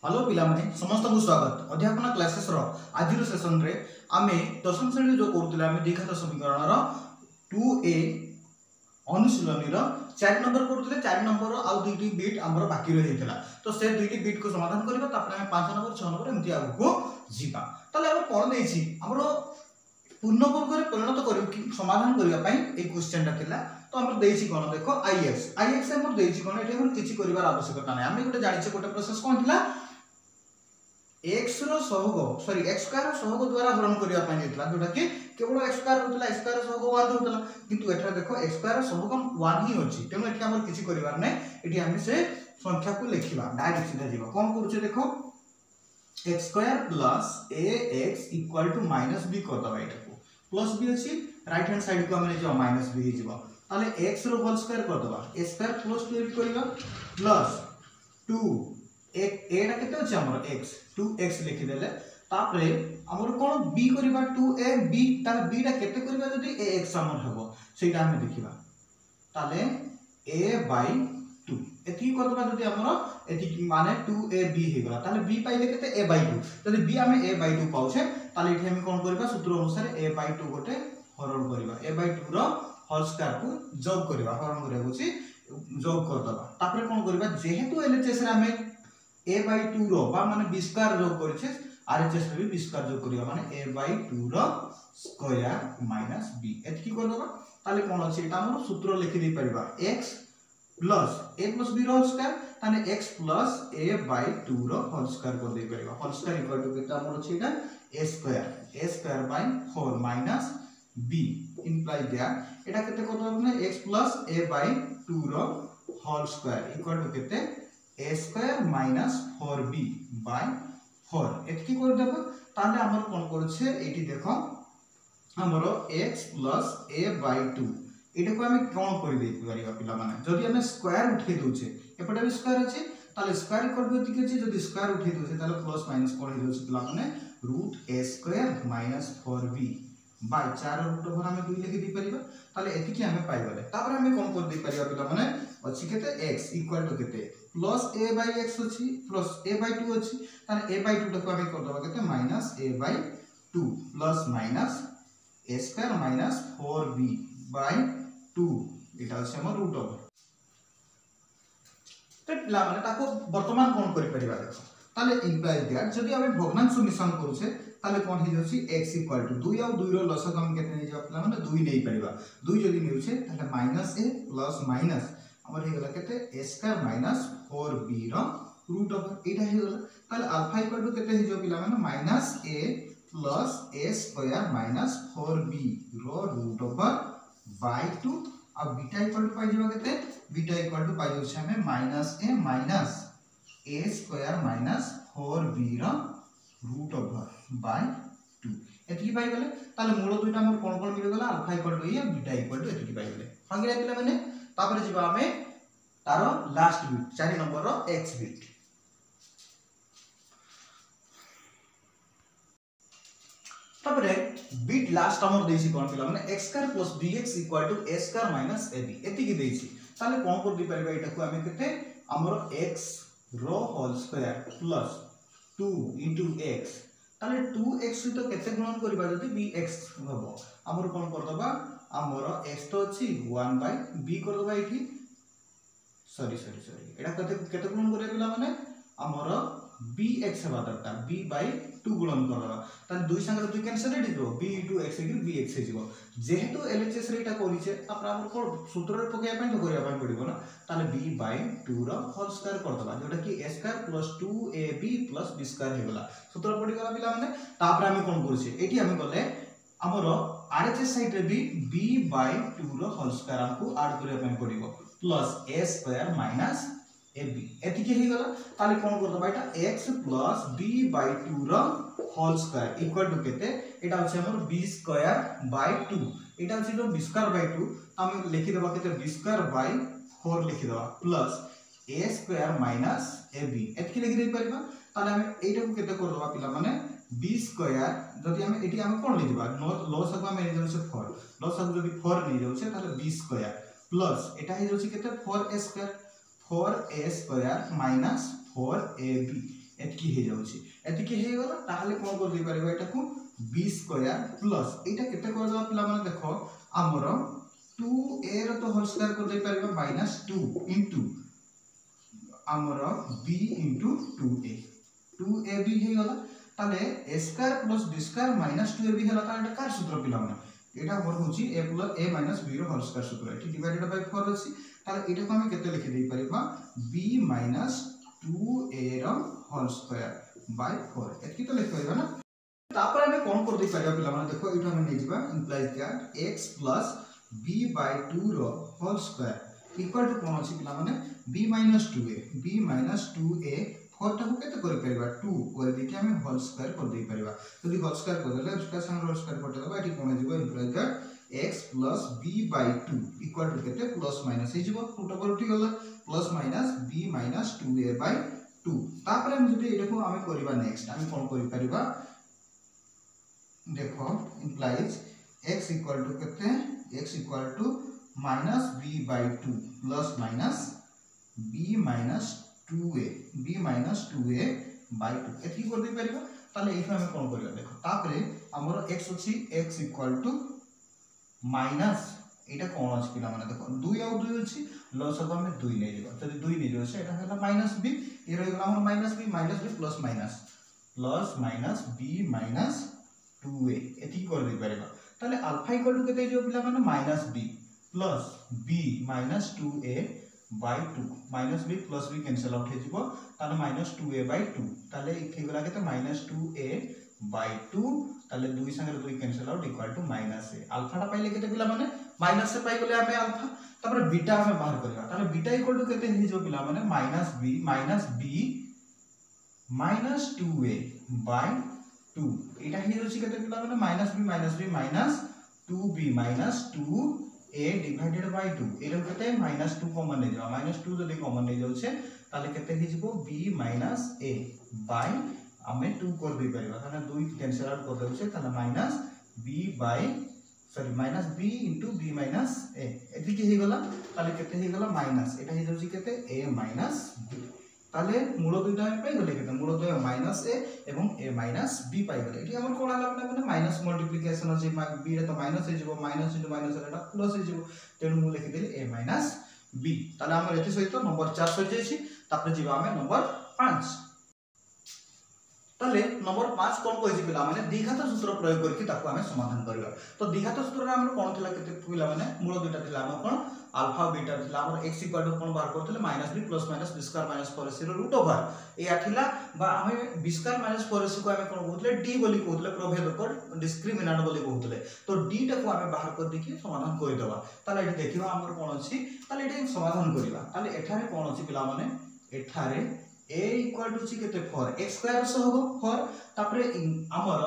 Hello पिला माने समस्त को स्वागत अध्यापन क्लासेस रो आज सेशन रे आमे दशम श्रेणी जो करथले आमे द्विघात समीकरण रो 2a अनुशीलनी रो 4 नंबर करथले 4 नंबर आ दुईटी बिट हमर बाकी रहि हितला तो से दुईटी बिट को समाधान करबा तापर आमे 5 नंबर 6 नंबर एमति आगु को जीवा तले हम कोन देछि हमर पूर्ण वर्ग रे परिणत करि समाधान करिया पई ए क्वेश्चन ता थिला तो हमर देछि कोन देखो ix हमर देछि कोन एठी हमर किछि करिवार आवश्यकता नै आमे गोटे जानि छै गोटे प्रोसेस कोन थिला x रो सहग सॉरी x स्क्वायर रो सहग द्वारा हरण करिया पई दितला जोटा कि केवल x स्क्वायर होतला x स्क्वायर सहग 1 होतला किंतु एठा देखो x स्क्वायर सहग 1 ही अछि तेनो एठी हमर किछि करिवार नै एठी हम से संख्या को लिखिबा डायरेक्ट सीधा जीवा कोन करूचे देखो x square plus ax equal to minus b कर दबा एटा को प्लस b अछि राइट हैंड साइड को हम जो माइनस b हिजबा ताले x रो होल स्क्वायर कर दबा a स्क्वायर प्लस 2 एड करिबा प्लस 2 एक एटा केते अछि हमर x 2x लिखि देले तापरे हमर कोन b करिबा 2a b ताले b टा केते करिबा जदी ax हमर हबो सेटा हम देखिबा ताले a/2 एथि करबा जदी हमर एथि माने 2ab हे गला ताले b पाइले केते a/2 जदी b हमें a/2 पाउछे ताले एथि हम कोन करबा सूत्र अनुसार a/2 गोटे हरण करबा a/2 रो होल स्क्वायर को जोग करबा हरण करबा होची जोग कर दबा तापरे कोन करबा जेहेतु एलएचएस रे हमें a/2 रो बा माने b स्क्वायर जोग करछे आरएचएस रे भी b स्क्वायर जोग करिया माने a/2 रो स्क्वायर माइनस b एतकी कर दबा ताले कोन अछि एटा हम सूत्र लिखि दे परबा x plus a plus b रो स्क्वायर ताने x प्लस a/2 रो होल स्क्वायर कर दे परबा होल स्क्वायर इक्वल टू केता हमर अछि एटा a square by 4 minus b imply that एटा केते कर दबा माने x प्लस a/2 रो होल स्क्वायर इक्वल टू केते a square minus 4b by 4 एतकी कर देबो ताले हमर कोन करछे एठी देखो हमर x प्लस a/2 एटा को हमें कोन कर दे परिबा पिला माने जदी हमें स्क्वायर उठे दोछे एपटे भी स्क्वायर अछि ताले स्क्वायर कर दो एतकी अछि जदी स्क्वायर उठे दोछे ताले प्लस माइनस कोन हे दोछे पिला माने √a square minus 4b by 4 root over हमें 2 लिखि दी परिबा ताले एतकी हमें पाइ गले तापर हमें कोन कर दे परिबा पिला माने अछि केते x इक्वल टू केते प्लस a/x अछि प्लस a/2 अछि ताने a/2 टको हमें कर दबा केते minus a/2 plus minus a square minus 4b by 2 एटा अछि हमर रूट ओवर ते पिला माने ताको वर्तमान कोन करि परिबा देखो ताले इंप्लाइज दैट जदी हमें भग्नांश मिश्रण करूछे ताले कोन हे जछि x इक्वल टू 2 और 2 रो लसक हम केते नै जाव पिला माने 2 नै परिबा 2 जदी नेउछे ताले माइनस a प्लस माइनस हमर हे गला केते a स्क्वायर माइनस 4b रो रूट ओवर एटा हे गला ताले अल्फा इक्वल टू केते हे जो पिला माने minus a plus a square minus 4b रो रूट ओवर बाय 2 अब बीटा इक्वल टू पाइ जेबा केते बीटा इक्वल टू पाइ जोछ हमें minus a minus a square minus 4b रो रूट ओवर बाय 2 एतकी पाइ गेले ताले मूल दुइटा हमर कोन कोन मिल गेला alpha equal to a beta equal to एतकी पाइ गेले संगे पिला माने तापर जिबा हमें तारो लास्ट बिट 4 नंबर रो x बिट तापरे बिट लास्ट हमर देछि कोन पिला माने x square plus bx equal to a square minus ab एतकी देछि ताले कोन कर दी परबा एटा को हमें केते हमर x रो whole square plus 2 into x ताले 2x सहित केते गुणन करबा जदी bx हबो हमर कोन कर दबा हमर x तो अछि 1 बाय b कर दबा एठी सॉरी एटा केते गुणन करे पिला माने हमर bx हबा दरकार b बाय 2 गुणन करबा ताले 2 संगे 2 कैंसिल रे दिबो b * x = bx हे जिवो जेहेतु एलएचएस रे एटा करिसे तापर हमर को सूत्र रे पकेया पय तो करिया पय पडिबो ना ताले b बाय 2 रो होल स्क्वायर कर दबा जोटा कि a square plus 2ab plus b square हे गला सूत्र पडी गला पिला माने तापर हम कोन करछे एठी हम गले हमर आरएचएस साइड रे भी b बाय 2 रो होल स्क्वायर हमको ऐड करिया पय पडिबो plus a square minus ab एतिके हे गला ताले कोन कर दबा एटा x प्लस b बाय 2 रो होल स्क्वायर इक्वल टू केते एटा होचे हमर b स्क्वायर बाय 2 एटा होचे जो b स्क्वायर बाय 2 हम लिखि देबा केते b स्क्वायर बाय 4 लिखि देबा plus a square minus ab एतिके लिखि दे परबा ताले हम एटा को केते कर दबा पिला माने b स्क्वायर जदी हम एटी हम कोन लिखिबा लॉस हम नै जाउछे 4 लॉस हम जदी 4 नै जाउछे ताले b स्क्वायर प्लस एटा हे जाउछे केते 4a square 4a square minus 4ab एतकी हे जाउची एतकी हे गला ताहले कोन कर दे परबा एटा को b स्क्वायर प्लस एटा केते कर दबा पिला माने देखो हमर 2a रो तो होल स्क्वायर कर दे परबा -2 इनटू हमर b इनटू 2a 2ab हे गला ताले a square plus b square minus 2ab होला ता एटा कार सूत्र पिला माने एटा हमर होची a plus a minus b रो होल स्क्वायर सूत्र एटी डिवाइडेड बाय 4 अछि ताले एटा को हम केते लिखि दे परबा b माइनस 2a रो होल स्क्वायर बाय 4 एतकी तो लिख परबा ना तापर हमें कोन कर दे परबा पिला माने देखो एटा हम नै जिबा implies that x plus b by 2 रो होल स्क्वायर इक्वल टू कोन अछि पिला माने b माइनस 2a 4 टाको केते कर परबा 2 कर देखि हम होल स्क्वायर कर दे परबा यदि होल स्क्वायर कर देले उसका संग होल स्क्वायर कर देबा एटी कोन जिवो implies that x plus b by 2 equal to केते प्लस माइनस हे जिवो टू टाको उठी गला plus minus b minus 2a by 2 तापर हम जदि एटाको हम करबा नेक्स्ट हम कोन करि परबा देखो इंप्लाइज x इक्वल टू केते x equal to minus b by 2 plus minus b minus 2a by 2 एथि कर दे परबा ताले एथि हम कोन करबा देखो तापरे हमर x अछि x इक्वल टू माइनस एटा कोन अछि पिला माने देखो 2 आ 2 अछि लस अब हम 2 नै जेबा जदि 2 नै जेबा एटा होला माइनस b ए रहि गेला हमर minus b plus minus b minus 2a एथि कर दे परबा ताले अल्फा इक्वल टू केते जो पिला माने minus b plus b minus 2a by 2 minus b plus b cancel out हे जिवो ताले माइनस 2a बाय 2 ताले इथे गला केते माइनस 2a बाय 2 ताले 2 संगे 2 cancel out equal to minus a alpha टा पाइले केते पिला माने माइनस से पाइ गले हमें अल्फा तापर बीटा हमें बाहर करबा ताले बीटा इक्वल टू केते हे जो पिला माने minus b minus 2a by 2 एटा हे जोछि केते पिला माने minus b minus 2b minus 2a divided by 2 arrow केते माइनस 2 कॉमन नै जावा माइनस 2 जदि कॉमन नै जाउ छे ताले केते हे जिवो b माइनस a बाय हमें 2 कर दे परबा ताने 2 कैंसिल आउट कर देउ छे ताने minus b into b minus a एथि के हे गला ताले केते हे गला माइनस एटा हे जोछि केते a माइनस b ताले मूल दुइटा हम पाइ गले केते मूल दुइ माइनस a एवं a माइनस b पाइ गले एठी हमर कोन हला माने माइनस मल्टीप्लिकेशन अछि b रे तो माइनस हे जिवो माइनस इनटू माइनस एटा प्लस हे जिवो तेनु मु लिखि देली a माइनस b ताले हमर एथि सहित नंबर 4 सहि जायछि तापर जिवो हमें नंबर 5 ताले नंबर 5 कोन कहि पिला माने द्विघात सूत्र प्रयोग करके ताको हमें समाधान करबा तो द्विघात सूत्र रे हमर कोन थिला केते पिला माने मूल दुइटा थिला हमर कोन अल्फा बीटा थिला हमर x इक्वल टू कोन बार करथले minus b plus minus b square minus 4ac रो रूट ओवर ए आथिला बा हमें b स्क्वायर माइनस 4ac को हमें कोन कहथले d बोली कहथले प्रभेदक डिस्क्रिमिनेंट बोली कहथले तो d टा को हमें बाहर कर देखि समाधान करि देबा ताले एठी देखिबा हमर कोन अछि ताले एठी समाधान करिबा ताले एठारे कोन अछि पिला माने एठारे a इक्वल टू छि केते 4 x स्क्वायर सो होबो 4 तापरे हमर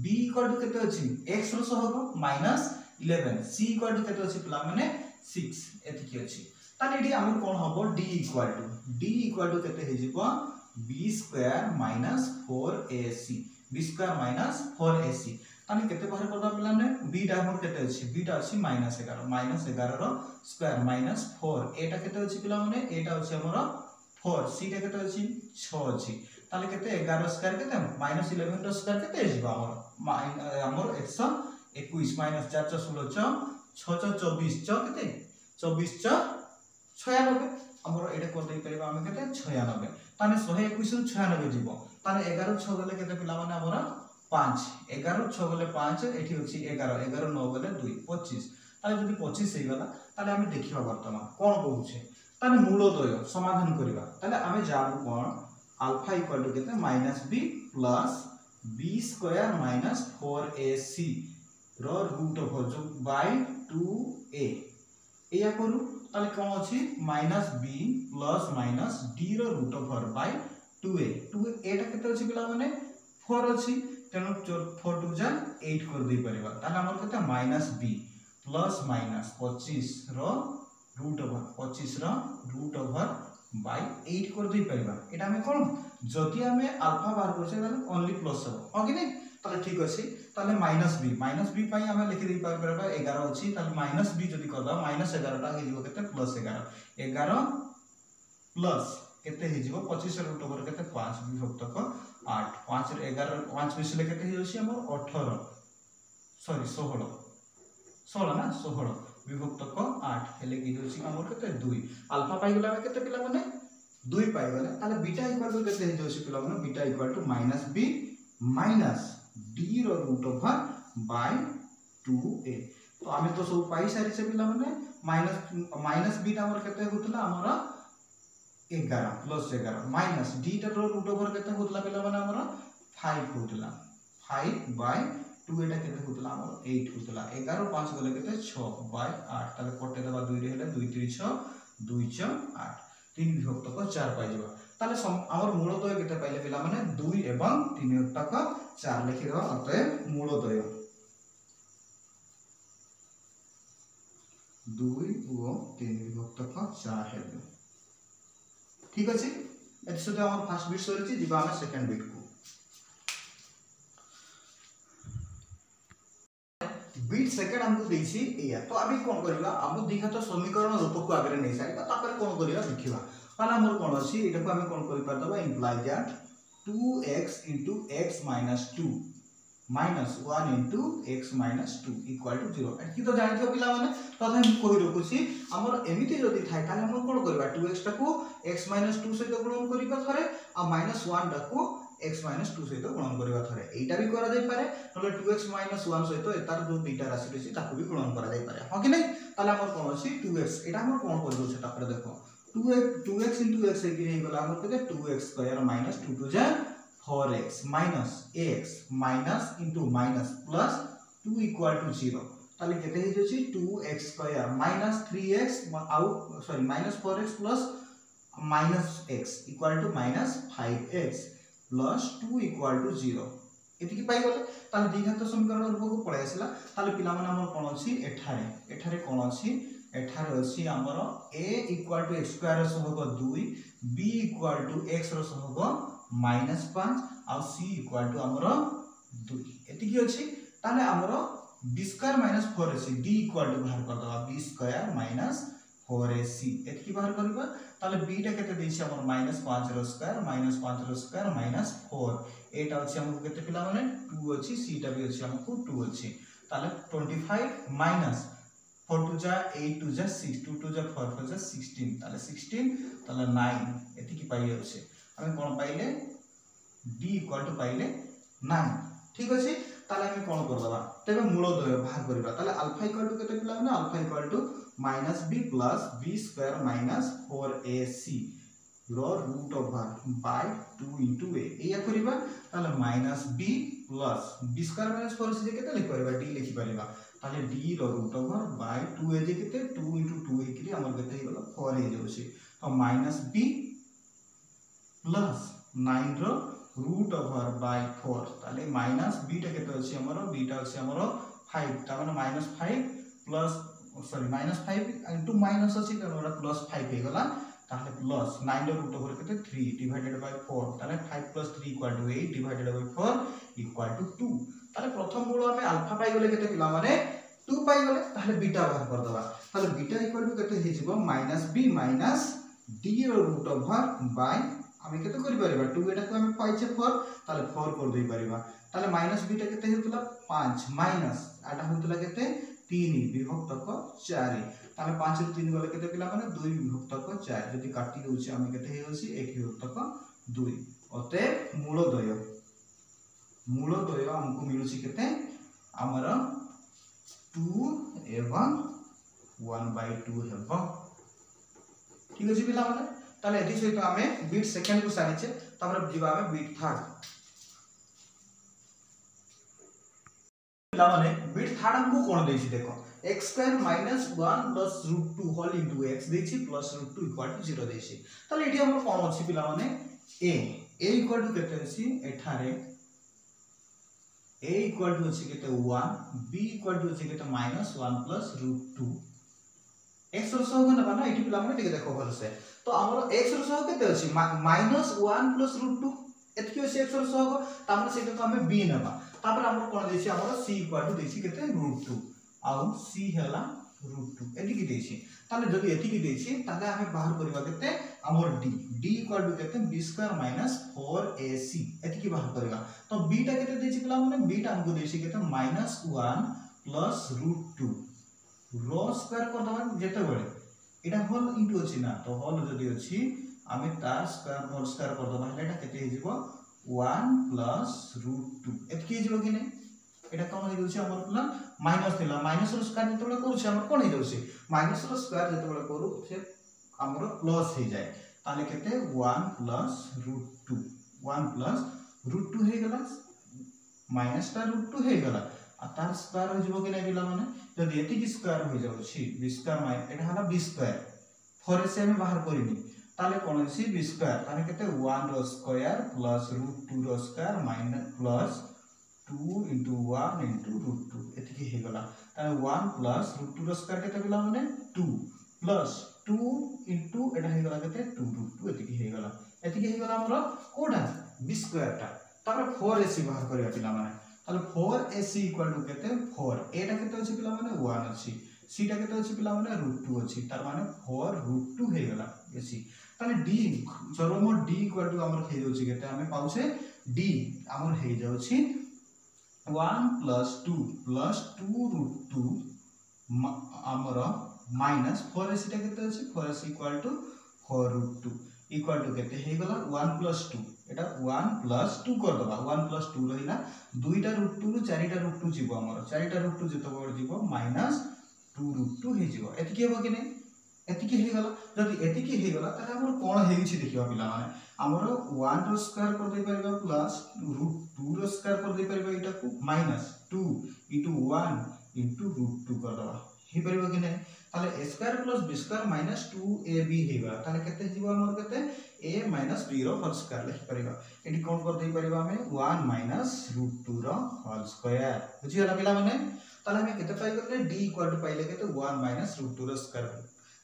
b इक्वल टू केते अछि x रो सो होबो -11 c इक्वल टू केते अछि पिला माने 6 एतिकी अछि ताले एठी हमर कोन होबो d इक्वल टू केते हे जिवो b square -4ac b square -4ac ताले केते बाहर करबा पिला ने b टा हमर केते अछि b टा अछि -11 रो स्क्वायर -4 एटा केते अछि पिला माने एटा अछि हमर 4 c टा केते अछि 6 अछि ताले केते 11 स्क्वायर केते -11 रो स्क्वायर केते जिवो हमर 121 -4 16 6 24 केते 24 96 हमर एटा कर दे परबा हम केते 96 ताने 121 रो 96 जिवो ताने 11 6 गले केते पिला माने हमर 5 11 6 गले 5 एठी अछि 11 11 9 गले 2 25 ताले जदि 25 हे गला ताले हम देखिबा वर्तमान कोन कहूछे ताने मूलद्वय समाधान करिबा ताले हमें जाबु कोन अल्फा इक्वल टू केते -b plus b square -4ac रो रूट ओवर जो बाय 2a एया करू ताले कोन अछि -b प्लस -d रो रूट ओवर बाय 2a एटा केते अछि पिला माने 4 अछि तेनो 4 टू जा 8 कर दे परबा ताले हमर केते -b प्लस -25 रो रूट ओवर 25 रो रूट ओवर बाय 8 कर दे परबा एटा हम कोन जति हमें अल्फा बाहर करछे ताले ओनली प्लस हो कि नै ताले ठीक अछि ताले -b पई हमें लिखि दे परबा 11 अछि ताले -b जति करबा -11 टा हे जिवो केते +11 11 प्लस केते हे जिवो 25 रूट ओवर केते 5 विभक्तक 8 5 रे 11 5 मिसले केते हे जोसी हमर 18 सॉरी 16 ना 16 विभक्तक 8 हेले कि जोसी हमर केते 2 अल्फा पाई गेला केते पिला माने 2 पाई गेला ताले बीटा इक्वल टू केते हे जोसी पिला माने beta equal to -b minus d रो रूट ओवर बाय 2a तो आमे तो सब पाई सारी से पिला माने माइनस b ता हमर केते होतला हमर 11 प्लस 11 माइनस d टा रो रूट ओवर केते होतला पिला माने हमर 5 होतला 5 बाय 2 एटा केते होतला हमर 8 होतला 11 5 गले केते 6 बाय 8 ताले कटे देबा 2 रे हेले 2 3 6 2 6 8 3 विभक्तक 4 पाई जबा ताले हमर मूलद्वय केते पाइले पिला माने 2 एवं 3 विभक्तक 4 लिखि देबा अतएव मूलद्वय 2 और 3 विभक्तक 4 हेबे ठीक अछि एति सते हमर फर्स्ट बिट सरिछि जिबा हम सेकंड बिट को बिट सेकंड हमको देछि एया तो अभी कोन करबा हम दिघात समीकरण रूप को आगे नै साइबा तापर कोन करबा देखिबा पाला हमर कोन अछि एटा को हम कोन करि परदबा imply that 2x * x - 2 minus 1 into x minus 2 equal to 0 एठी तो जानि थियो पिला माने तथा हम कहि रखुछि हमर एमिति जदी थाय ताले हम कोन करबा 2x टा को x minus 2 सहित गुणन करिबा थरे आ -1 टा को x minus 2 सहित गुणन करिबा थरे एटा भी करा जाय पारे नले 2x minus 1 सहित एतार जो बीटा राशि रछि ताकू भी गुणन करा जाय पारे ह कि नै ताले हमर कोन अछि 2x एटा हमर कोन करबो सेटा पर देखो 2x into x एकी हे गला हमर केते 2x स्क्वायर minus 2 to जा 4x minus x minus into minus plus 2 equal to 0 ताले केते हे जछि 2x square minus 3x out sorry minus 4x plus minus x equal to minus 5x plus 2 equal to 0 एति की पाई गले ताले द्विघात समीकरण रूप को पळे आसला ताले पिला माने हमर कोन अछि एठारे कोन अछि एठारे अछि हमर a equal to x square सहग 2 b equal to x रो सहग -5 और c equal to हमर 2 एति की अछि ताले हमर b square - 4ac d equal to बाहर कर दबा b स्क्वायर - 4ac एति की बाहर करबा ताले b टा केते देछि हमर -5 रो स्क्वायर -5 रो स्क्वायर -4 एटा अछि हमको केते पिला माने 2 अछि c टा भी अछि हमको 2 अछि ताले 25 माइनस 4 to जा 8 to जा 6 2 to जा 4 4 जा 16 ताले 16 ताले 9 एति की पाई अछि हम कोन पाइले d इक्वल टू पाइले 9 ठीक अछि ताले हम कोन कर दबा तबे मूलद्वय भाग करबा ताले अल्फा इक्वल टू केते पिला ना alpha equal to -b plus b square minus 4ac रो root over by 2 into a एया करबा ताले -b plus b square minus 4ac जे केते लिख परबा d लिखि परबा ताले d रो रूट ओवर बाय 2a जे केते 2 into 2 हे कि हमर केते हे गला 4 हे जोछि तो -b plus 9 रो रूट ओवर बाय 4 ताले -b टा केते अछि हमर b टा अछि हमर 5 ता माने -5 प्लस सॉरी -5 into माइनस अछि त हमरा +5 हे गला ताले प्लस 9 रो रूट ओवर केते 3 डिवाइडेड बाय 4 ताले 5 + 3 = 8 डिवाइडेड बाय 4 = 2 ताले प्रथम मूल हमें अल्फा पाई गेले केते पिला माने 2 पाई गेले ताले बीटा बाहर कर दबा ताले बीटा इक्वल टू केते हे जिवो -b - d रो रूट ओवर बाय हमें केते करि परबा 2 एटा को हमें पाइछे 4 ताले 4 कर देई परबा ताले -b टा केते हेतला 5 माइनस आटा होतला केते 3 विभक्तक 4 ताले 5 रे 3 गले केते पिला माने 2 विभक्तक 4 जदी काटी दोछि हमें केते हे होछि 1 विभक्तक 2 अते मूलद्वय हमको मिलुछि केते हमर 2 एवं 1/2 हेबो ठीक अछि पिला माने ताले एथि सहित हमें बीट सेकंड को सारिछे तापर जिबा हमें बीट थर्ड पिला माने बीट थर्ड हमको कोन देछि देखो x square -1 + √2 whole into x देछि प्लस √2 = 0 देछि ताले एठी हमर कोन अछि पिला माने a इक्वल टू केते अछि एठारे a इक्वल टू अछि केते 1 b इक्वल टू अछि केते -1 + √2 x रो सहग नबा ना एठी पिला माने टिके देखो भल से तो हमर x रो सहग केते अछि -1 + √2 एतकी अछि x रो सहग तामने सेटा तो हमें b नबा तापर हमर कोन देछि हमर c इक्वल टू देछि केते √2 आउ c हला √2 एति की देछि ताले जदि एतिकी देछि ताले हमें बाहर करबा केते हमर d इक्वल टू केते b स्क्वायर माइनस 4ac एतिकी बाहर करबा तो b टा केते देछि पिला माने b टा हमको देछि केते -1 प्लस √2 रो स्क्वायर कर दबा जेते बेले एटा होल इनटू अछि ना तो होल जदि अछि आमे तार स्क्वायर होल स्क्वायर कर दबा हेले एटा केते हे जिवो 1 प्लस √2 एतिकी हे जिवो कि नै एटा कोन हे जोछि हमर पुला माइनस थिला माइनस रो स्क्वायर जेते बेले करू छै हमर कोन हे जोछि माइनस रो स्क्वायर जेते बेले करू से हमर प्लस हे जाय ताले केते 1 प्लस √2 1 प्लस √2 हे गेला माइनस ता √2 हे गेला आ तार स्क्वायर हो जिवो कि नै बिला माने जदि एतिकी स्क्वायर हो जाउ छी b स्क्वायर माइनस एटा हला b स्क्वायर 4 से हम बाहर करिनी ताले कोन अछि b स्क्वायर ताले केते 1 रो स्क्वायर प्लस √2 रो square minus plus 2 into 1 into √2 एतिकी हे गेला ताले 1 प्लस √2 रो स्क्वायर केते गेला माने 2 प्लस 2 into एटा हे गेला केते 2 √2 एतिकी हे गेला हमर कोडा b स्क्वायर ता तापर 4ac बाहर करिया पिला माने ताले 4ac इक्वल टू केते 4 एटा केते अछि पिला माने 1 अछि c टा केते अछि पिला माने √2 अछि तार माने 4 √2 हे गेला ac ताले d चरम d इक्वल टू हमर हे जोछि केते हमें पाउछे d हमर हे जोछि 1 प्लस 2 √2 हमर माइनस 4ac टा केते अछि 4ac equal to 4 √2 equal to केते हे गेला 1 प्लस 2 एटा 1 प्लस 2 कर दबा 1 प्लस 2 रहिला दुईटा √2 रु चारिटा √2 जीवो हमर चारिटा √2 जतो बड जीवो माइनस 2 √2 हे जीवो एतिकी हेबो कि नै एतिकी हे गेला जदि एतिकी हे गेला त हमर कोन हेइ छि देखिबा पिला माने हमर 1 रो स्क्वायर कर दे परबा प्लस √2 रो स्क्वायर कर दे परबा एटा को माइनस 2 into 1 into √2 कर दबा हे परबा कि नै ताले a square plus b square minus 2ab हेबा ताले केते जीवो हमर केते a माइनस b रो होल स्क्वायर लिख परबा एटी कोन कर दे परबा हमें 1 माइनस √2 रो होल स्क्वायर बुझी होला पिला माने ताले हमें केते पाइ करले d इक्वल टू पाइले केते 1 माइनस √2 रो स्क्वायर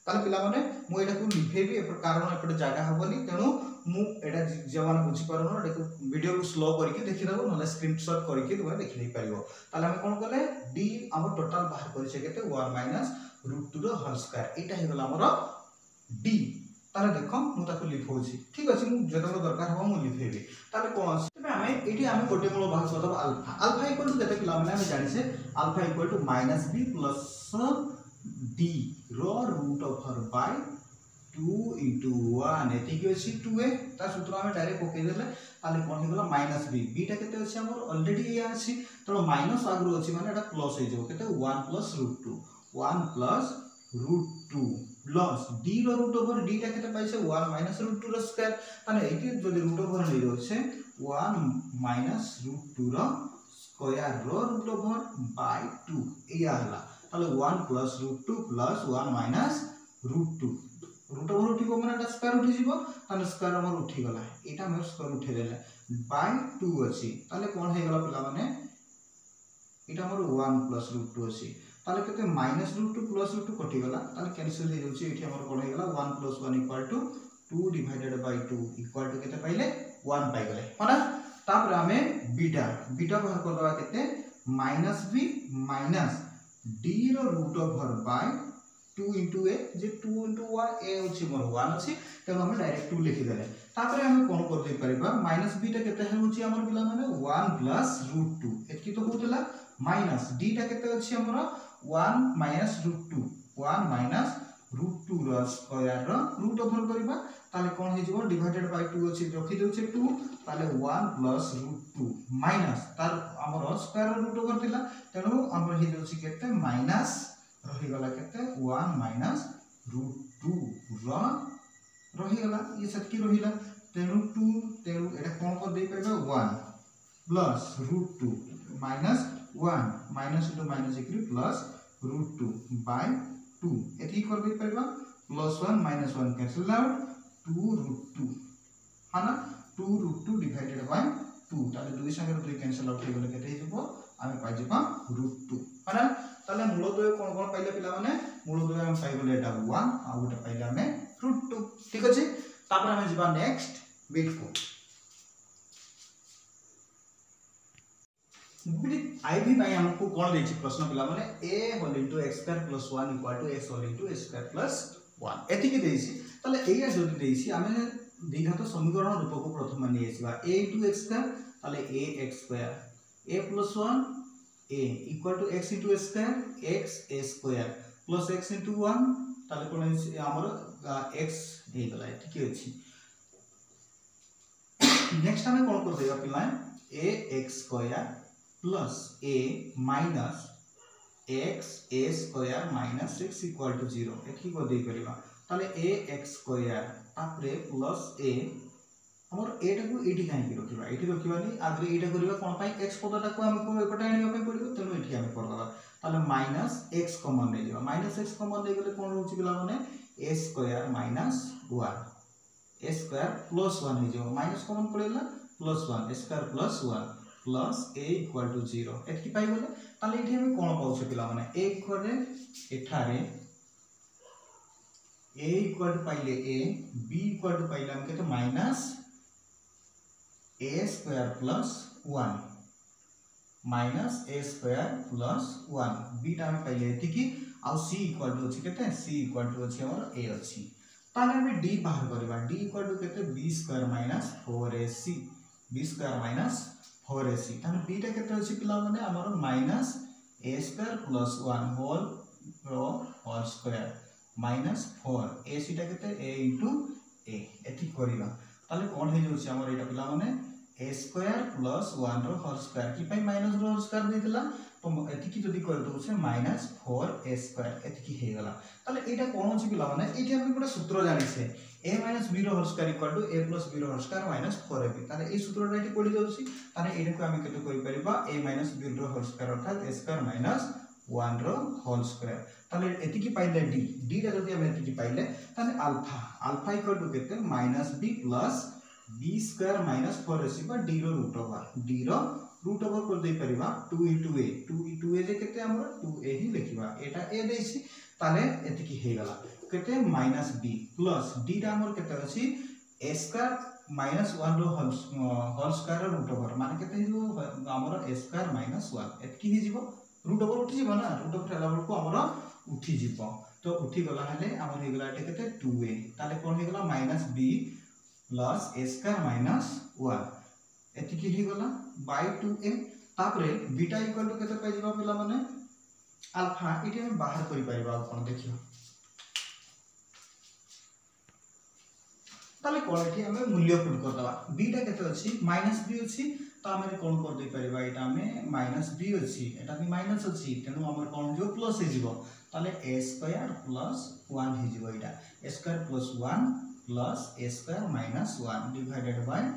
ताले पिला माने मु एटा को लिखेबी एपर कारण एपटे जागा हबनी तेनु मु एटा जवान बुझी परनो एटा को वीडियो को स्लो करके देखि दबो नले स्क्रीनशॉट करके तुम देखि नै परिबो ताले हम कोन करले d हमर टोटल बाहर करिसे केते 1 माइनस √2 रो होल स्क्वायर एटा हे गेला हमर d ताले देखो मु ताको लिखौछि ठीक अछि मु जतलो दरकार हबो मु लिखेबी ताले कोन अछि तबे हमें एटी हमें गोटे मूल बाहर करब अल्फा अल्फा इक्वल टू केते पिला माने हम जानि से alpha equal to -b plus d रो रूट ओवर बाय 2 into 1 एतिकी अछि 2a ता सूत्र हम डायरेक्ट ओके देले ताले कोन हे गेला -b b टा केते अछि हमर ऑलरेडी या अछि तो माइनस आगरो अछि माने एटा प्लस हे जेबो केते 1 प्लस √2 1 प्लस √2 प्लस d रो रूट ओवर d टा केते पाइसे 1 माइनस √2 रो स्क्वायर ताने एकी जदि रूट ओवर नै रहछे 1 माइनस √2 रो स्क्वायर रो रूट ओवर बाय 2 या हला ताले 1 plus √2 plus 1 minus √2 root over उठी को माने स्क्वायर उठी जीवो ताले स्क्वायर हमर उठी गला एटा हम स्क्वायर उठे देले बाय 2 अछि ताले कोन हे गला पिला माने एटा हमर 1 प्लस √2 अछि ताले केते माइनस √2 प्लस √2 कटि गला ताले कैंसिल हे जोछि एठी हमर कोन हे गला 1 plus 1 equal to 2 divided by 2 equal to केते पाइले 1 पाइ गले होना तापर हमें बीटा बीटा बाहर कर दवा केते -b माइनस d रो root over by 2 into a जे 2 into 1 a अछि मोर 1 अछि त हम डायरेक्ट 2 लिखि देले तापर हम कोन कर दे परबा -b टा केते होछि हमर पिला माने 1 प्लस √2 एतकी तो होतला माइनस d टा केते अछि हमर 1 माइनस √2 1 माइनस √2 रो स्क्वायर रो रूट ओवर करबा ताले कोन हे जेबो डिवाइडेड बाय 2 अछि रखि देउछे 2 ताले 1 प्लस √2 माइनस तार हमर स्क्वायर रूट ओवर थिला तेनु हमर हे देउछि केते माइनस रही गला केते 1 माइनस √2 रो रही गला ये सतकी रहिला तेनु 2 तेनु एटा कोन कर दे परबा 1 plus √2 minus 1 minus into minus equal plus √2 by 2 एथि कर दे परबा प्लस 1 माइनस 1 कैंसिल आउट 2 √2 हाना 2 √2 डिवाइडेड बाय 2 ताले दुई संगे 2 कैंसिल आउट हे गेले केते हिजबो आमे पाइ जेबा √2 हाना ताले मूल द्वय कोन कोन पाइले पिला माने मूल द्वय हम पाइ गेले एटा 1 आ गोटे पाइले हमें √2 ठीक अछि तापर हमें जिबा नेक्स्ट बिट को आईवी पाई हमको कोन देछि प्रश्न पिला माने a whole into x square plus 1 equal to x whole into x square plus 1 एति के देछि तले एया जदि देछि हमें द्विघात समीकरण रूप को प्रथम मानि आसीबा a इनटू x स्क्वायर तले a x square a plus 1 a equal to x into x square x a square plus x into 1 तले कोन हमर x हे गला ठीक अछि। नेक्स्ट हमें कोन कर देबा पिला a x square plus a minus x a square minus 6 equal to 0 एठी को दे परिबा ताले a x स्क्वायर तापरे प्लस a हमर a टाकू एठी काहे की रखिबा एठी रखिबानी आगरे एटा करिबा कोन पाई x पदटा को हमको एपटा आनिबा पे पड़िबो तेनो एठी हम करबा ताले माइनस x कॉमन ले जाबा माइनस x कॉमन ले गेले कोन होची गेला माने a square minus 1 a square plus 1 हे जाबा माइनस कॉमन पड़ेला plus 1 a square plus 1 plus a equal to 0 एतकी पाई गले ताले एठी हम कोन पाउ छ पिला माने a इक्वल रे एठारे a इक्वल टू पाइले a b इक्वल टू पाइले हम के तो minus a square plus 1 minus a square plus 1 b टा हम पाइले एतकी आ c इक्वल टू अछि केते c इक्वल टू अछि हमर a अछि ताले हम d बाहर करबा d इक्वल टू केते b square minus 4ac b square minus 4ac ताने b टा केते अछि पिला माने हमर minus a square plus 1 whole square minus 4 ac टा केते a इनटू a एथि करिबा ताले कोन हे जोछि हमर एटा पिला माने a स्क्वायर प्लस 1 रो होल स्क्वायर की पाई माइनस रो होल स्क्वायर देतिला तो एथि की जदी कर दउ से माइनस 4a स्क्वायर एथि की हे गला ताले एटा कोन अछि पिला माने एथि हम गोटे सूत्र जानि से a माइनस b रो whole square equal to a plus b रो होल स्क्वायर माइनस 4ab ताले ए सूत्रटा एथि पड़ी जाउछि ताने एटा को हम केते करि परिबा a माइनस b रो होल स्क्वायर अर्थात a स्क्वायर माइनस 1 रो होल स्क्वायर ताले एथि की पाइले d टा जदी हम एथि की पाइले ताने अल्फा इक्वल टू केते minus b plus b square minus 4ac बा d रो रूट ओवर कर दे परिबा 2 into a जे केते हमर 2a ही लिखिबा एटा a देछि ताले एति की हे गला केते माइनस b प्लस d टा हमर केते अछि a स्क्वायर माइनस 1 रो होल स्क्वायर रूट ओवर माने केते हिजो हमर a स्क्वायर माइनस 1 एति की हिजिबो रूट ओवर उठी जिवो ना रूट ओवर हला को हमर उठी जिवो तो उठी गला हले हमर हे गला एटा केते 2a ताले कोन हे गला minus b plus a square minus 1 एति की हे गला बाय 2a तापरे बीटा इक्वल टू केते पाइ जिबा पिला माने अल्फा इटी हम बाहर करि पाइबा कोन देखियो ताले कोन एठी हम मूल्य पुट कर दबा बीटा केते अछि माइनस b अछि तो हम कोन कर दे परिबा एटा हमें माइनस b अछि एटा भी माइनस अछि तेनु हमर कोन जो प्लस हे जिवो ताले a स्क्वायर प्लस 1 हे जिवो एटा a square plus 1 plus a square minus 1 divided by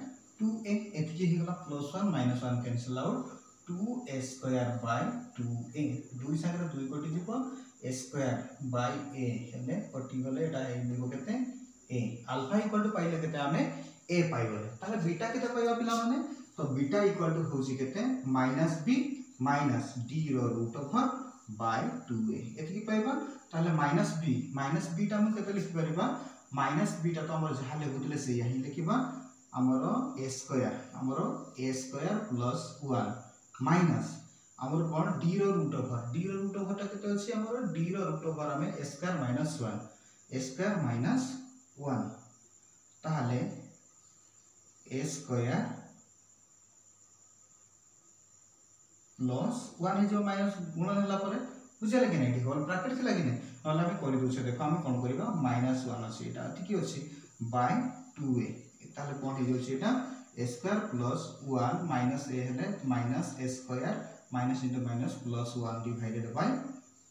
2a एतकी हे गला plus 1 minus 1 cancel out 2a square by 2a 2 संगे 2 कोटि जिवो a स्क्वायर बाय a हेले कोटि गले एटा हे दिबो केते a अल्फा इक्वल टू पाइले केते हमें a पाइ गले ताले बीटा केते पाइबा पिला माने तो बीटा इक्वल टू होची केते माइनस b माइनस d रो रूट ओवर बाय 2a एतकी पाइबा ताले माइनस b टा हम केते लिखि परिबा माइनस b टा तो हमर जहा लेखुतले से यही लिखिबा हमरो a स्क्वायर प्लस 1 माइनस हमर कोन d रो रूट ओवर टा केते अछि हमर d रो रूट ओवर हमें a स्क्वायर माइनस 1 ताले a स्क्वायर प्लस 1 जो माइनस गुणन होला परे बुझले कि नै होल ब्रैकेट थिला कि नै नला हम करि दोछे देखो हम कोन करिबा माइनस 1 अछि एटा ठीक अछि बाय 2a ताले कोन हे जोछि एटा a square plus 1 minus a हेले minus a square minus into minus plus 1 divided by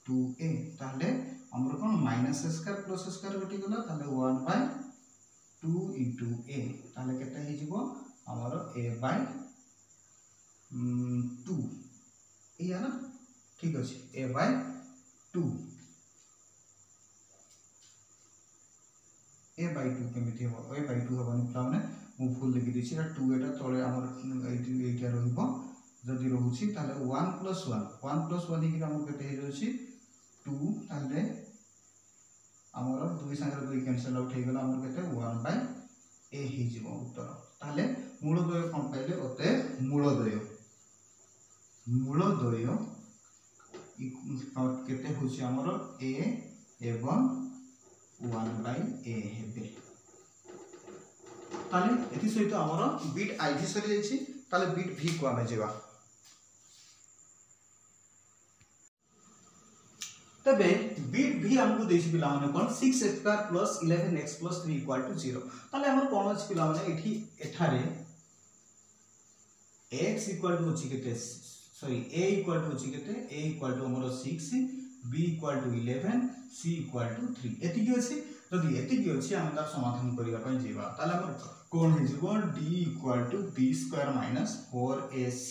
2a ताले हमर कोन minus a square plus a square कटि गेला ताले 1 बाय 2 इनटू a ताले केते हे जिवो हमर a बाय 2 या ना ठीक अछि a बाय 2 a by 2 केमिति हो a by 2 हबन प्लाने मु फुल लिखि दिछि एटा 2 एटा तळे हमर एटा रहइबो जदि रहउछि ताले 1 plus 1 हिकि हमर केते हे जोछि 2 ताले हमर 2 संगे 2 कैंसिल आउट हे गेला हमर केते 1 by a हिजिबो उत्तर ताले मूलद्वय कोन पाइले ओते मूलद्वय मूल द्वय केते होची हमर a एवं 1/a हेबे। ताले एथि सहित हमर बिट ig सरी जायछि। ताले बिट v को आमे जेबा। तबे बिट v हमको देछि पिला माने कोन 6x² + 11x + 3 = 0। ताले हमर कोन अछि पिला माने एठी एठारे x = होछि केते सॉरी a = होछि केते a = हमर 6 b = 11 c = 3 एति कि अछि। जदि एति कि अछि हम तार समाधान करिवा पय जेबा ताले हमर कोन हे जेबो d = b² - 4ac।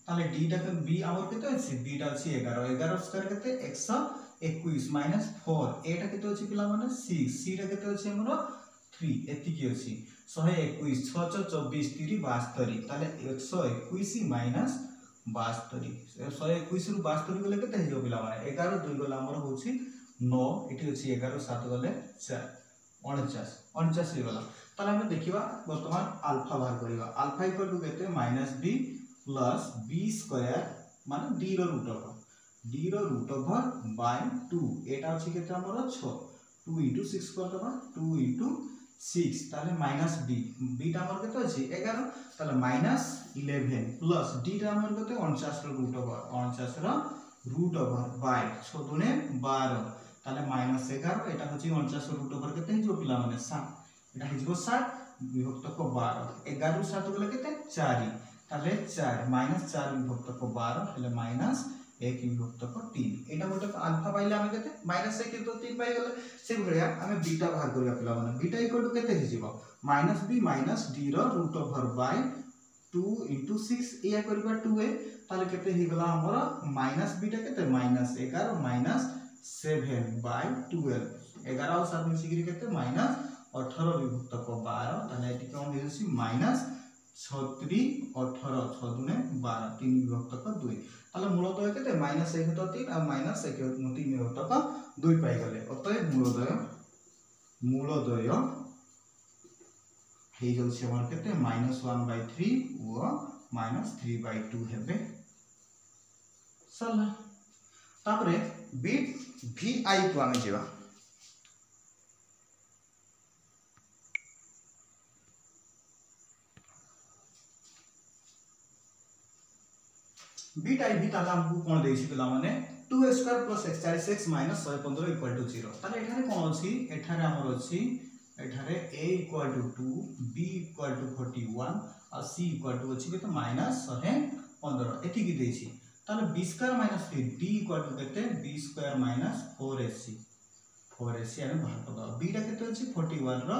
ताले d टा के b हमर केते अछि b टा अछि 11 11² केते 121 - 4 a टा केते अछि पिला माने 6 c टा केते अछि हमर 3 एति कि अछि 121 6 6 24 3 72। ताले 121 - 72 121 रु 72 गले केते हे जो पिला माने 11 2 गला हमर होछि 9 एठी अछि 11 7 गले 4 49 49 हे गला। ताले हम देखिबा वर्तमान अल्फा बाहर करिबा अल्फा इक्वल टू केते -b प्लस b² माने d रो रूट ओवर बाय 2 एटा अछि केते हमर 6 2 * 6 कर दबा 2 * 6 ताले -b टा हमर केते अछि 11 ताले -11 प्लस d टा हमर केते 49 रो रूट ओवर बाय 6 दुने 12 ताले -11 एटा होछि 49 रो रूट ओवर केते हे जो पिला माने 7 एटा हे जो 7 विभक्त को 12 11 रु 7 गले केते 4 ताले 4 -4 विभक्त को 12 हेले -1 विभक्त को 3 एटा गोटे अल्फा पाइले हम केते -1 तो 3 पाइ गले। से भलिया हम बीटा बाहर करिया पिला माने बीटा इक्वल टू केते हे जिवो -b - d रो रूट ओवर बाय 2 * 6 या करबा 2a ताले केते हे गला हमर -b टा केते -11 - 7 बाय 12 11 और 7 मिसी गिरी केते -18 विभक्त को 12 ताले एटी कोन हे जसी -36 18 6 दुने 12 3 विभक्त को 2 ताले मूल द्वय केते -1 तो 3 और -1 3 विभक्त को 2 पाई गले। अतः मूल द्वय हे जसी हमर केते -1/3 व -3/2 हेबे सला। तापरे बिट vi को आमे जेबा बिट i भी ताला हमको कोन देछि पिला माने 2x² + 41x - 115 = 0। ताले एठारे कोन अछि एठारे हमर अछि एठारे a = 2 b = 41 और c = अछि केते -115 एति कि देछि। ताले b² - 3 d = केते b² - 4ac 4ac आने बाहर कर दो b टा केते अछि 41 रो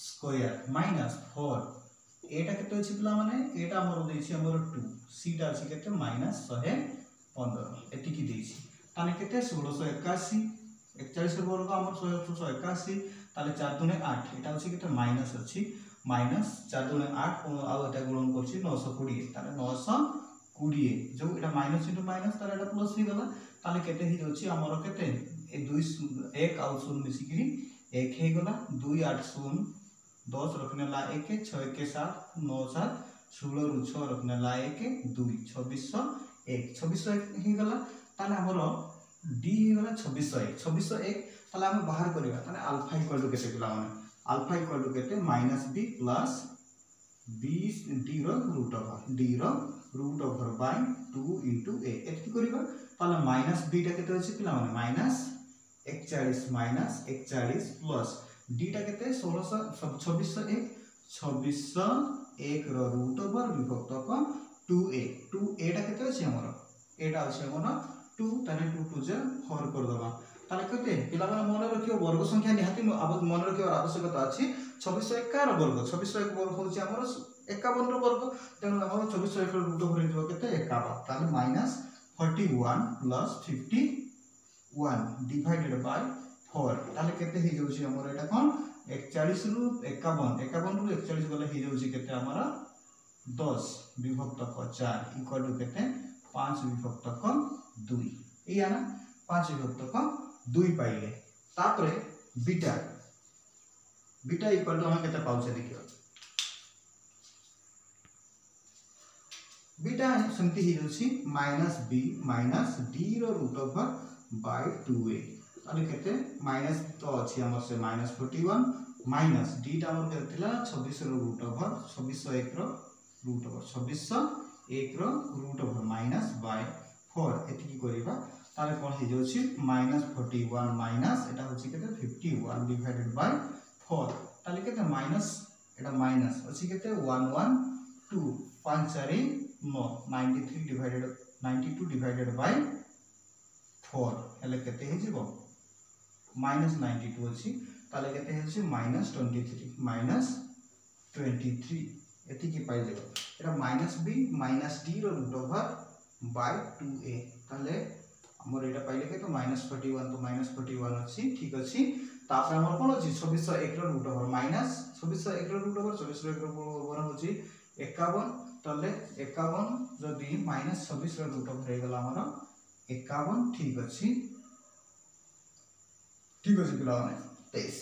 स्क्वायर -4 एटा केते अछि पिला माने एटा हमर देछि हमर 2 c टा अछि केते -115 एति कि देछि। ताने केते 1681 41 वर्ग हमर 1681 ताले 4 दुने 8 एटा अछि केते माइनस अछि -4 दुने 8 आ एटा गुणन करछि 920 ताले 920 जो एटा माइनस इनटू माइनस ताले एटा प्लस ही गला ताले केते ही अछि हमर केते ए 2 1 और 0 मिसी गिरी 1 हे गला 2 8 0 10 रखने ला 1 6 1 7 9 7 16 रु 6 रखने ला 1 2 2601 ही गला ताले हमर d ही गला 2601 ताले हम बाहर करिवा ताले अल्फा इक्वल टू केते पिला माने अल्फा इक्वल टू केते -b प्लस b d रो रूट ओवर बाय 2 * a एति करिवा ताले -b टा केते अछि पिला माने -41 प्लस d टा केते 2601 रो रूट ओवर विभक्त को 2a टा केते अछि हमर एटा अछि हमर 2 ताने 2 2 जे 4 कर दबा ताले केते पिला माने मन रखियो वर्ग संख्या निहाती मन रखियो आवश्यकता अछि 2601 रो वर्ग 2601 वर्ग होछि हमर 51 रो वर्ग तेनु हमर 2601 रो रूट ओवर हिजो केते 51 ताले -41 प्लस 51 डिवाइडेड बाय 4 ताले केते हि जोछि हमर एटा कोन 41 रु 51 रु 41 गले हि जोछि केते हमर 10 विभक्त को 4 इक्वल टू केते 5 विभक्त को 2 एया ना 5 विभक्त को 2 पाइले तापरे बीटा इक्वल टू हम केते पाउछे देखियो बीटा सेमती हो जाउछि माइनस बी माइनस डी रो रूट ओवर बाय 2a ताले केते माइनस तो अछि हमर से माइनस 41 माइनस डी टा हमर केते थिला 26 रो रूट ओवर 2601 रो रूट ओवर 2601 रो रूट ओवर माइनस बाय 4 एति की करिबा ताले कोन हे जाउछि माइनस 41 माइनस एटा होछि केते 51 डिवाइडेड बाय 4 ताले केते माइनस एटा माइनस अछि केते 112 5 4 9 93 डिवाइडेड 92 डिवाइडेड बाय 4 हेले केते हे जिवो माइनस 92 अछि ताले केते हे छि माइनस 23 एति की पाइ जेबो एटा माइनस b माइनस d रो रूट ओवर बाय 2a ताले हमर एटा पाइले के तो माइनस 41 तो माइनस 41 अछि ठीक अछि तापर हमर कोन अछि 2601 रो रूट ओवर माइनस 2601 रो रूट ओवर 2401 रो ओवर होछि 51 तले 51 जदि माइनस 26 रो रूट ओवर हे गला हमर 51 ठीक अछि पिला माने 23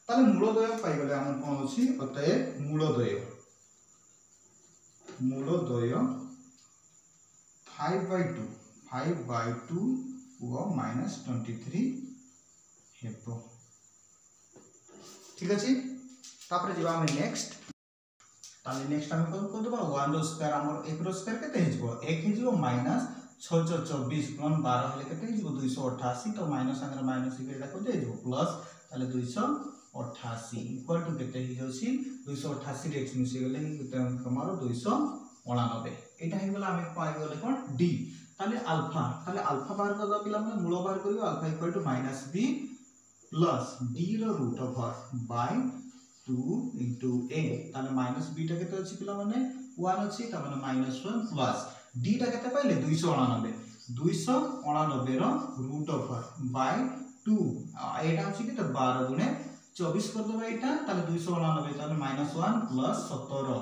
ताले मूलद्वय पाइ गले हमर कोन अछि अतए मूलद्वय 5/2 वो माइनस 23 हेबो ठीक अछि तापर जेबा हम नेक्स्ट ताले नेक्स्ट हम कोन देबा 1 रो स्क्वायर हमर 1 रो स्क्वायर केते हिजबो 1 हिजबो माइनस 624 गुणन 12 हेले केते हिजबो 288 तो माइनस अंदर माइनस इक्वल को दे दिबो प्लस ताले 288 इक्वल टू केते हिजोसी 288 रे x मिसी गेले केते हमर 289 एटा हे गेला हम पाइ गेले कोन d ताले अल्फा बाहर कर पिला में मूल बाहर करियो alpha equal to minus b plus d रो root over by 2 into a ताले माइनस b टा केते अछि पिला माने 1 अछि त माने माइनस 1 प्लस d टा केते पाइले 289 रो रूट ओवर बाय 2 एटा अछि केते 12 गुणे 24 कर देबा एटा ताले 289 ताले माइनस 1 प्लस 17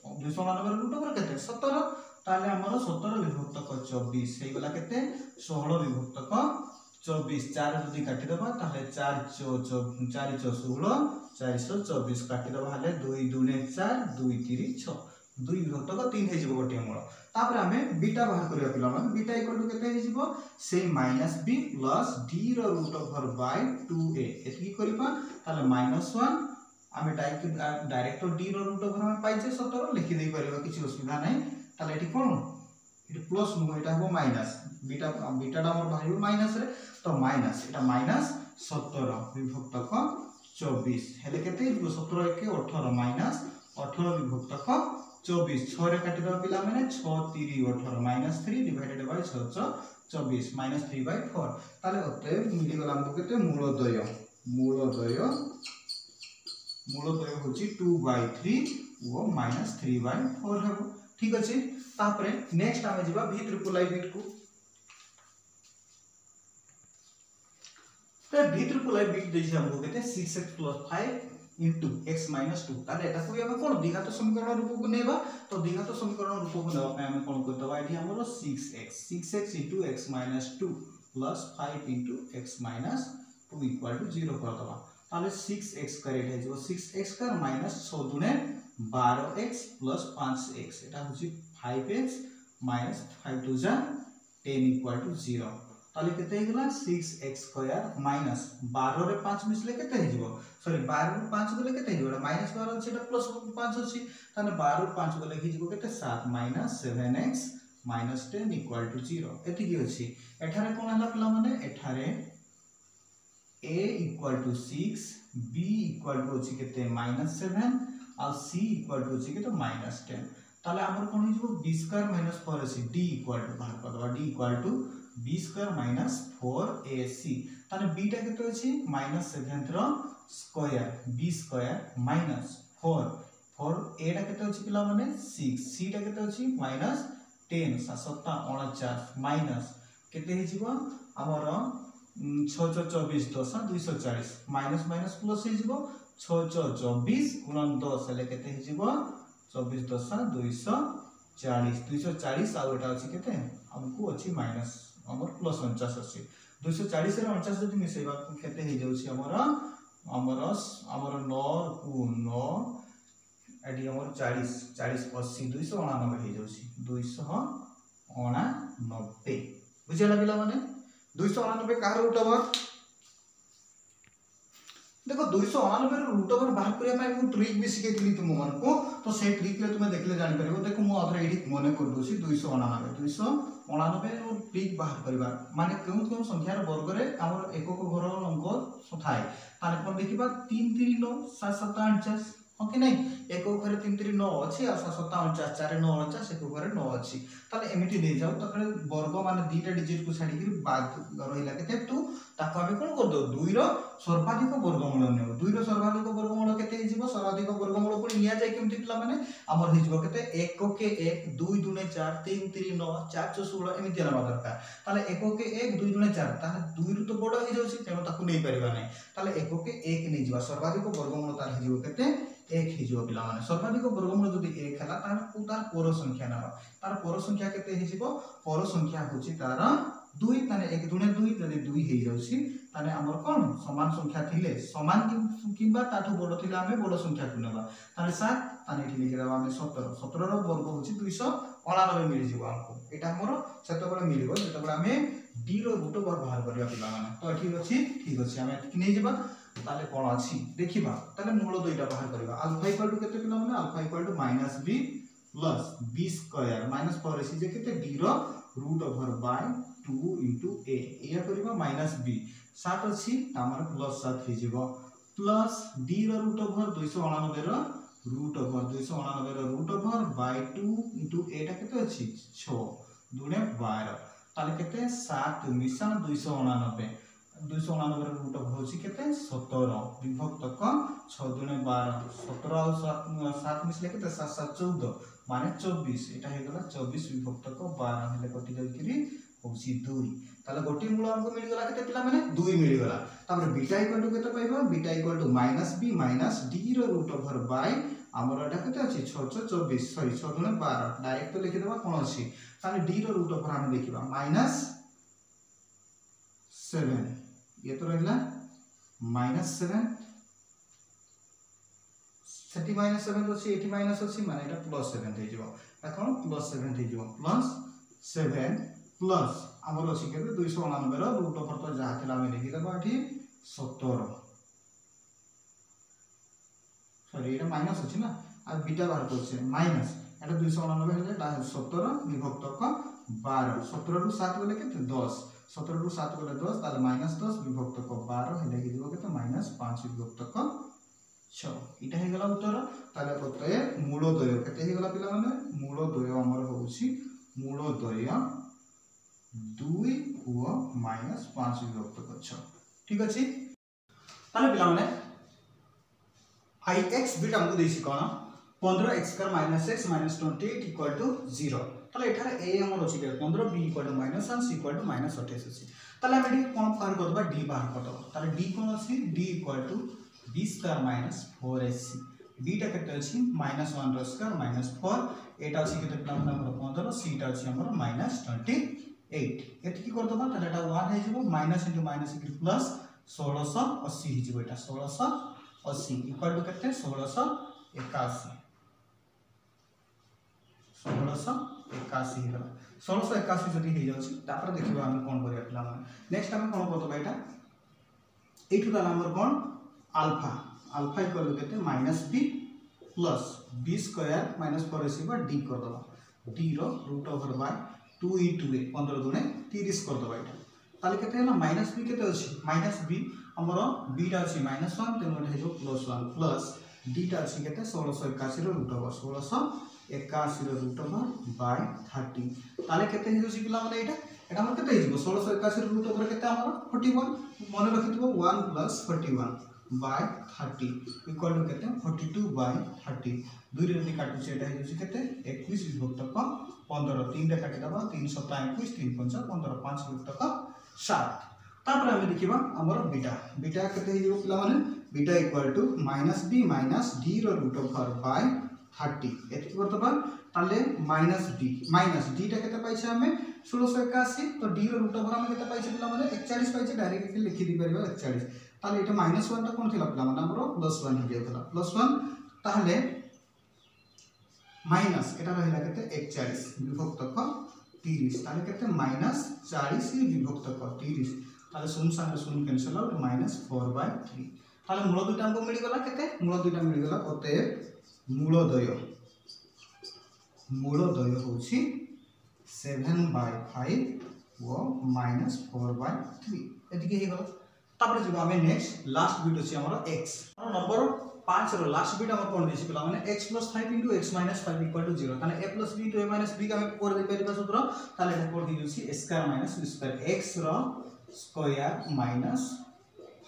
289 रो रूट ओवर केते 17 ताले हमर 17 विभक्तक 24 हे गला केते 16 विभक्तक 24 4 जदी काटि दबा ताले 4 16 424 काटि दबा हले 2 2 4 2 3 6 2 विभक्तक 3 हे जिवो गोटे मूल तापर हमें बीटा बाहर करिया पिला मन बीटा इक्वल टू केते हे जिवो से माइनस b प्लस d रो रूट ओवर बाय 2a एतकी करिबा ताले माइनस 1 हमें डायरेक्ट d रो रूट ओवर हम पाइजे 17 लिखि देई परिबा किछि असुविधा नै ताले एठी कोन एठी प्लस नु एटा हो माइनस बीटा टा हमर बाहिर माइनस रे तो माइनस एटा माइनस 17 विभक्तक 24 हेले केते 17 1 18 माइनस 18 विभक्तक 24 6 रे काटि दबा पिला माने 6 3 18 माइनस 3 डिवाइडेड बाय 6 24 माइनस 3/4 ताले ओते मिली गला हमको केते मूलद्वय होची 2/3 वो माइनस 3/4 हेबो ठीक अछि तापरे नेक्स्ट आमे जिबा v ट्रिपल i बिट को त v ट्रिपल i बिट देछि हमको केते 6x + 5 into x - 2 ताले एटा को हम कोन द्विघात समीकरण रूप को नेबा तो द्विघात समीकरण रूप को नेबा हम कोन करतबा एठी हमरो 6x into x - 2 plus 5 into x - 2 equal to 0 करतबा ताले 6x करेक्ट है जो 6x का माइनस 6 दुने 12x plus 5x एटा होची 5x minus 5 to 10 equal to 0 ताले केते हेगला 6x स्क्वायर माइनस 12 रे 5 मिसले केते हे जिवो सॉरी 12 रे 5 गले केते हे जिवो माइनस 12 अछि एटा प्लस 5 अछि ताने 12 रे 5 गले हे जिवो केते 7 minus 7x minus 10 equal to 0 एति की अछि एठारे कोन हला पिला माने एठारे a equal to 6 b equal to अछि केते -7 और c equal to अछि केते -10 ताले हमर कोन हो जिवो b square - 4ac d equal to बाहर कर दबा d equal to b square - 4ac ताले b टा केते अछि -7 रो स्क्वायर b स्क्वायर -4 4 a टा केते अछि पिला माने 6 c टा केते अछि -10 7 49 माइनस केते हे जिवो हमर 6 24 10 240 माइनस माइनस प्लस हे जिवो 6 24 गुणन 10 हेले केते हे जिवो 24 10 240 आ एटा अछि केते हमकु अछि माइनस हमर प्लस 49 अछि 240 रे 49 जदि मिसेबा केते हे जाउछि हमर 9 को 9 एटी हमर 40 40 80 299 हे जाउसी 299 बुझिला पिला माने 299 का रूट ओवर देखो 299 रो रूट ओवर बाहर करिया पाई मु ट्रिक भी सिखेइतली तुम मन को तो से ट्रिक ले तुम देखले जानि परिबो देखो मु अथरे एडी मने कर दोसी 299 रो ट्रिक बाहर करबा माने केउ संख्या रो वर्ग रे हमर एकक घर अंक थाए ताने कोन देखिबा 3 3 9 7 7 8 4 ओके नहीं एको घरे 3 3 9 अछि आ 7 7 49 4 9 49 एको घरे 9 अछि ताले एमिति दे जाऊ तखरे वर्ग माने दीटा डिजिट को छाडी कि बाद रहिला केते तू ताको हम कोन कर दो 2 रो सर्वाधिक वर्गमूल ने 2 रो सर्वाधिक वर्गमूल केते हिजिबो सर्वाधिक वर्गमूल को लिया जाय केमति पिला माने हमर हिजिबो केते 1 के 1 2 2 4 3 3 9 4 4 16 एमिति ना दरकार ताले 1 के 1 2 2 4 ताले 2 रो तो बडो हि जाउसी तेनो ताको नै परिबा नै ताले 1 के 1 नै जिबा सर्वाधिक वर्गमूल तार हिजिबो केते 1 हिजिबो पिला माने सर्वाधिक वर्गमूल जदि 1 हला तार को तार पर संख्या ना तार पर संख्या केते हिजिबो पर संख्या होची तार 2 ताने 1 2 2 जदि 2 हे जाउसी ताने हमर कोन समान संख्या थिले समान किबा ताठू बडो थिले हमें बडो संख्या को नेबा ताने 7 ताने एठी लिखि देबा हमें 17 17 रो वर्ग होची 299 मिलि जिवो हमको एटा हमर सेतो बडो मिलिबो जेतो बडो हमें d रो रूट ओवर बाहर करिया पिला माने तो ठीक अछि हमें कि नै जिबा ताले कोन अछि देखिबा ताले मूल दुईटा बाहर करिबा अल्फा इक्वल टू केते पिला माने alpha equal to -b plus b square minus 4 अछि जे केते d रो root over by 2 into a या करिबा -b 7 अछि हमर प्लस 7 हि जिवो प्लस d रो रूट ओवर 299 रो रूट ओवर 299 रो root over by 2 into a टा केते अछि 6 दुने 12 ताले केते 7 मिशन 299 299 रो रूट ओवर होछि केते 17 विभक्त क 6 दुने 12 17 और 7 मिसले केते 7 7 14 माने 24 एटा हे गला 24 विभक्त क 12 हेले कटि जाय किरी होछि 2 ताले गोटी मूल हमको मिल गला केते पिला माने 2 मिल गला तापर बीटा इक्वल टू केते पाइबा beta equal to -b minus d रो रूट ओवर बाय हमर एटा केते अछि 6 6 24 सॉरी 6 दुने 12 डायरेक्ट तो लिखि देबा कोन अछि ताले d रो रूट ओवर हम देखिबा -7 ये तो रहला -7 सेठी -7 तो सी एठी माइनस अछि माने एटा +7 हे जिवो एखन +7 हे जिवो +7 प्लस हमर अछि केते 299 रो रूट ओवर तो जा थिला हम देखि देबा एठी 17 सॉरी एटा माइनस अछि ना आ बीटा बाहर करछे माइनस एटा 299 हेले 17 विभक्त क 12 17 रु 7 गले केते 10 17 रु 7 गले 10 ताले -10 विभक्त क 12 हेले कि दिबो केते -5 विभक्त क 6 इटा हे गला उत्तर ताले उत्तर मूल द्वय केते हे गला पिला माने मूल द्वय हमर होउची मूल द्वय 2 व -5 विभक्त क 6 ठीक अछि ताले पिला माने ix बिट हमको देसी कोन 15x स्क्वायर -x -28 = 0 ताले एठारे a हमर अछि के 15 b = -1 c = -28 अछि ताले हम एठी कोन बाहर करबा d बाहर करबा ताले d कोन अछि d = b square -4ac b टा केते अछि -1 रो स्क्वायर -4 एटा अछि केते प्लस हमर 15 c टा अछि हमर -28 एति की करदबा ताले एटा 1 हे जिवो minus into minus into plus 1680 हे जिवो एटा 1680 इक्वल टू केते 1681 1681 हे गला 1681 जदी हे जाउची तापर देखिबा हम कोन करिया पिला माने नेक्स्ट हम कोन करतबा एटा एठु ताला हमर कोन अल्फा अल्फा इक्वल टू केते -b plus b square -4ac / d कर दबा d रो root over by 2 into a 15 दुने 30 कर दबा एटा ताले केते हला -b केते अछि -b हमरो b टा अछि -1 तेनो हे जो +1 प्लस d टा अछि केते 1681 रो रूट ओवर 1681 रो रूट ओवर बाय 30 ताले केते हे जो सिखला माने एटा एटा हमर केते हिजबो 1681 रो रूट ओवर केते हमर 41 मने रखितबो 1 + 41 बाय 30 इक्वल टू केते 42 बाय 30 दुई रे जदी काटु से एटा हे जो केते 21 विभक्त क 15 3 रे काटि दबा 3 7 21 3 5 15 5 विभक्त क 7 तापर हम देखिबा हमर बीटा बीटा केते हे जो पिला माने beta equal to -b - d रो रूट ओवर बाय 30 एति करतबा ताले -b -d टा केते पाइछे हमें 1681 तो d रो रूट ओवर हम केते पाइछे पिला माने 41 पाइछे डायरेक्ट लिखि दी परबा 41 ताले एटा -1 टा कोन थिला पिला माने हमरो +1 हे जेतला +1 ताले माइनस एटा रहिला केते 41 विभक्तक 30 ताले केते माइनस 40 विभक्तक 30 ताले शून्य संगे शून्य कैंसिल आउट -4/3 ताले मूल दुटा हमको मिल गला केते मूल दुटा मिल गला अतएव मूलद्वय होछि 7/5 वो -4/3 एतिके हे गला तापर जे हमें नेक्स्ट लास्ट बिट अछि हमर x नंबर 5 रो लास्ट बिट हमर कोन दिछि पिला माने x + 5 * x - 5 = 0 ताने a + b * a - b का हम कर दे परिबा सूत्र ताले एटा कर दिछि a² - b² x रो स्क्वायर माइनस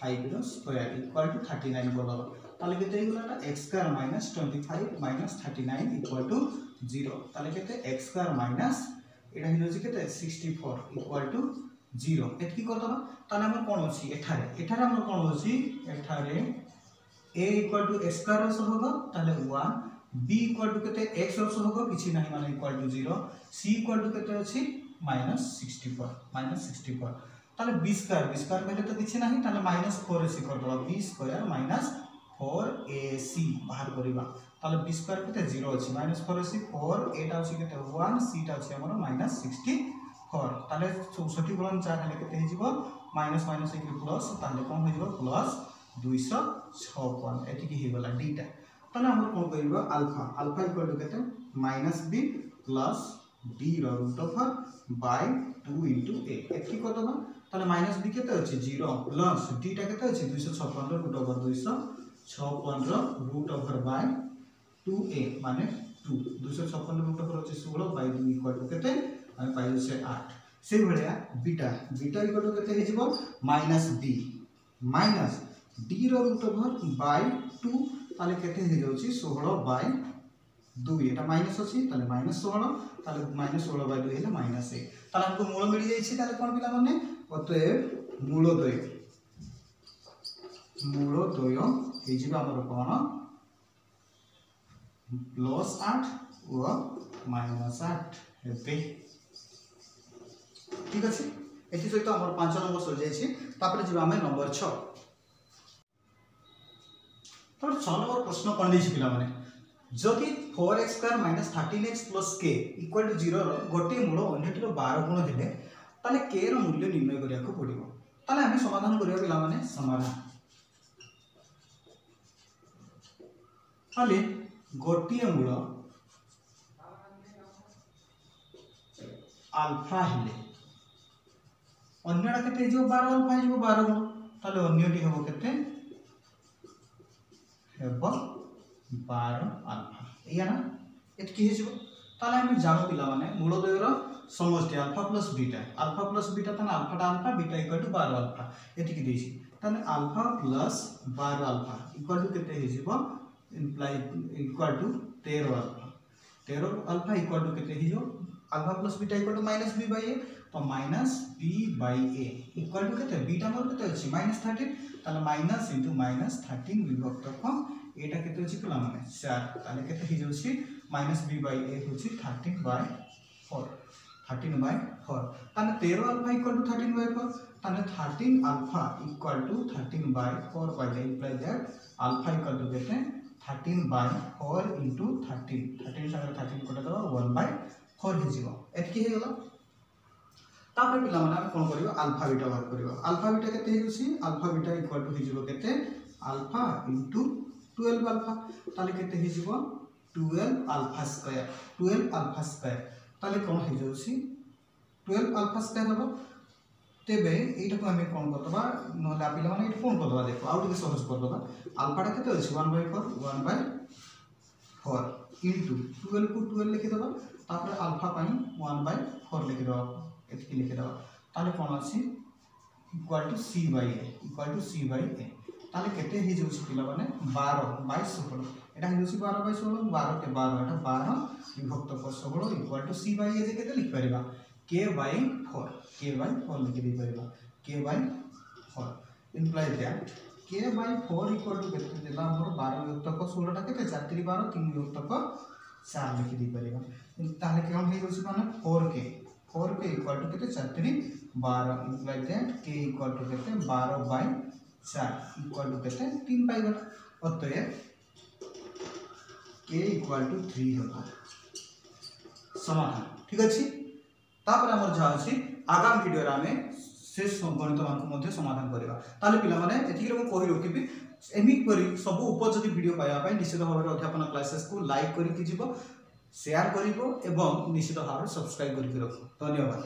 5 रो स्क्वायर इक्वल टू 39 बोलबा ताले केते हे गला x² - 25 - 39 इक्वल टू 0 ताले केते x² माइनस एटा हे होछि केते 64 इक्वल टू 0 एतकी कर दबा ताले हमर कोन अछि एठारे हमर कोन अछि एठारे a इक्वल टू x² सहग ताले 1 b इक्वल टू केते x सहग किछि नाही माने equal to 0 c equal to केते अछि -64 ताले b² पहले तो किछि नाही ताले -4ac कर दबा b² -4ac बाहर करिबा ताले b² केते 0 अछि -4ac 4 एटा अछि केते 1 c टा अछि हमर -64 ताले 64 गुणन 4 हेले केते हे जिवो माइनस माइनस एक प्लस ताले कोन हे जिवो प्लस 256 एतिकी हे गला डीटा ताले हम कोन करिबो अल्फा इक्वल टू केते -b प्लस d रो रूट ओवर बाय 2 * a एतिकी कर दबा ताले -b केते अछि 0 प्लस d टा केते अछि 256 root over 256 root over by 2a माने 2 256 रूट ओवर अछि 16 बाय 2 इक्वल टू केते हम पाइल से 8 से भलिया बीटा इक्वल टू केते हे जिवो -b माइनस d रो रूट ओवर बाय 2 ताले केते हे जाउची 16 बाय 2 एटा माइनस अछि ताले -16 ताले -16 बाय 2 हेले -1 ताले हमको मूल मिल जाई छी ताले कोन पिला माने अतएव मूलद्वय हे जिवो हमर कोन +8 और -8 हेते ठीक अछि एति सहित हमर 5 नंबर सर जाई छी तापर जिबा हम नंबर 6 तो 6 नंबर प्रश्न कोन दै छी पिला माने जदि 4x² - 13x + k = 0 रो गोटे मूल अन्यटिर 12 गुण हेले ताले k रो मूल्य निर्णय करिया को पड़िबो ताले हम समाधान करिया पिला माने समाधान ताले गोटे मूल अल्फा हेले अन्यटा केते जो 12 अल्फा जो 12 गुण ताले अन्यटी हबो केते हेबो 12 अल्फा या ना एतकी हे जिवो ताले हम जानो पिला माने मूलद्वय रो समष्टि अल्फा प्लस बीटा ताने alpha beta equal to 12 alpha एतकी देछि ताने alpha plus 12 alpha equal to केते हे जिवो imply equal to 13 alpha equal to केते हे जो alpha plus beta equal to -b/a तो -b/a इक्वल टू केते बीटा मोर केते अछि -13 ताले माइनस इनटू -13 विभक्तक एटा केते अछि पिला माने 4 ताले केते हे जोछि -b/a होछि 13/4 ताने 13 अल्फा इक्वल टू 13/4 ताने 13 alpha equal to 13/4 by the imply that alpha equal to केते 13/4 इनटू 13 संगे 13 कोटा दबा 1/4 हे जिवो एतकी हे गला तापर पिला माने हम कोन करियो अल्फा बीटा बाहर करियो अल्फा बीटा केते हे जोछि अल्फा बीटा इक्वल टू हे जिवो केते अल्फा इनटू 12 अल्फा ताले केते हे जिवो 12 अल्फा स्क्वायर ताले कोन हे जोछि 12 अल्फा स्क्वायर हबो तेबे एटा को हम कोन करतबा नहले पिला माने एटा कोन करतबा देखो आउट के सहज करतबा अल्फा टा केते अछि 1/4 इनटू 12 को 12 लिखि दबा तापर अल्फा पाई 1/4 लिखि दबा एतकी लिखि दबा ताले कोन अछि इक्वल टू c/a ताले केते हे जोछि पिला माने 12/16 एटा हे जोछि 12/16 12 के 12 एटा 12 विभक्त को 16 इक्वल टू c/a जे केते लिखि परिबा k/4 लिखि दे परिबा k/4 imply that k/4 equal to केते देला हमर 12 विभक्त को 16 टा केते 4 3 12 3 विभक्त को 4 लिखि दे परिबा ताले केम हे जोछि माने 4k इक्वल टू केते 4 3 12 imply that k equal to केते 12/4 इक्वल टू केते 3 पाइबा अतः k a इक्वल टू 3 होगा समाधान ठीक अच्छे तापर आमर जहाँ अच्छी आगामी वीडियो आम से गणित मान समाधान करवा ताले पिला माने एतिक रे कहि रखिबी एमिपरि सब उपयोगी वीडियो पाइबा निश्चित भाव में अध्यापन क्लासेस को लाइक करके जीव शेयर करिवो एवं निश्चित भाव में सब्सक्राइब करके रखो धन्यवाद।